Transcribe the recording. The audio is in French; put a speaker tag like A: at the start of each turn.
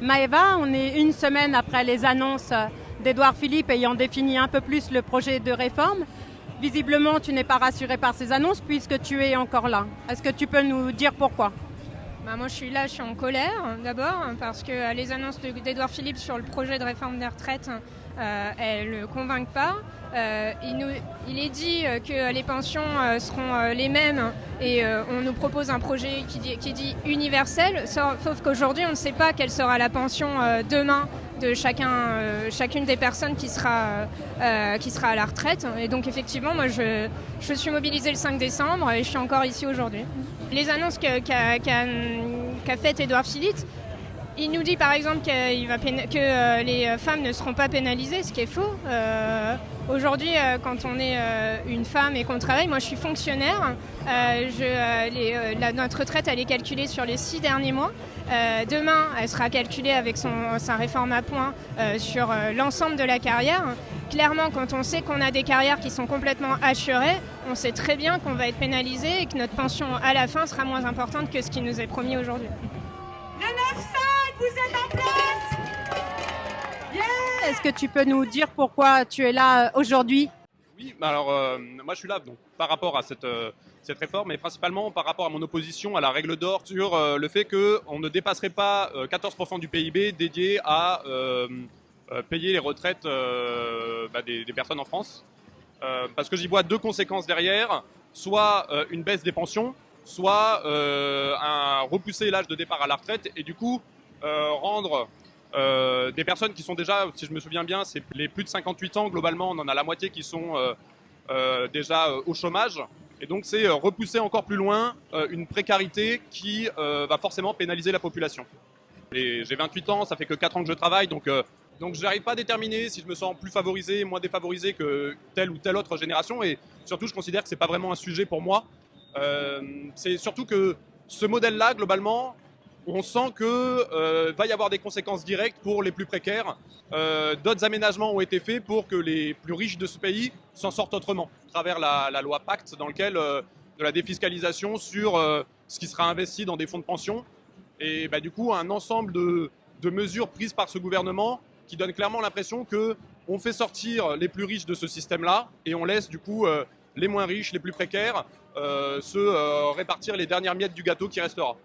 A: Maëva, on est une semaine après les annonces d'Édouard Philippe ayant défini un peu plus le projet de réforme. Visiblement, tu n'es pas rassurée par ces annonces puisque tu es encore là. Est-ce que tu peux nous dire pourquoi ?
B: Moi je suis là, je suis en colère d'abord parce que les annonces d'Édouard Philippe sur le projet de réforme des retraites, elles ne convainquent pas. Il est dit que les pensions seront les mêmes et on nous propose un projet qui dit universel, sauf qu'aujourd'hui on ne sait pas quelle sera la pension demain de chacune des personnes qui sera à la retraite. Et donc effectivement, moi je suis mobilisée le 5 décembre et je suis encore ici aujourd'hui. Les annonces qu'a faites Édouard Philippe, il nous dit par exemple que les femmes ne seront pas pénalisées, ce qui est faux. Aujourd'hui, quand on est une femme et qu'on travaille, moi je suis fonctionnaire, notre retraite elle est calculée sur les 6 derniers mois. Demain, elle sera calculée avec sa réforme à points sur l'ensemble de la carrière. Clairement, quand on sait qu'on a des carrières qui sont complètement assurées, on sait très bien qu'on va être pénalisé et que notre pension à la fin sera moins importante que ce qui nous est promis aujourd'hui.
C: Le 9-5, vous êtes en place.
A: Yeah. Est-ce que tu peux nous dire pourquoi tu es là aujourd'hui ?
D: Oui, alors moi je suis là donc, par rapport à cette réforme et principalement par rapport à mon opposition à la règle d'or sur le fait qu'on ne dépasserait pas 14% du PIB dédié à payer les retraites des personnes en France. Parce que j'y vois deux conséquences derrière, soit une baisse des pensions, soit repousser l'âge de départ à la retraite et du coup rendre des personnes qui sont déjà, si je me souviens bien, c'est les plus de 58 ans, globalement on en a la moitié qui sont déjà au chômage. Et donc c'est repousser encore plus loin une précarité qui va forcément pénaliser la population. Et j'ai 28 ans, ça fait que 4 ans que je travaille, donc je n'arrive pas à déterminer si je me sens plus favorisé, moins défavorisé que telle ou telle autre génération. Et surtout, je considère que ce n'est pas vraiment un sujet pour moi. C'est surtout que ce modèle-là, globalement, on sent qu'il va y avoir des conséquences directes pour les plus précaires. D'autres aménagements ont été faits pour que les plus riches de ce pays s'en sortent autrement, à travers la loi Pacte, dans lequel de la défiscalisation sur ce qui sera investi dans des fonds de pension. Et du coup, un ensemble de mesures prises par ce gouvernement qui donne clairement l'impression qu'on fait sortir les plus riches de ce système-là et on laisse du coup les moins riches, les plus précaires, se répartir les dernières miettes du gâteau qui restera.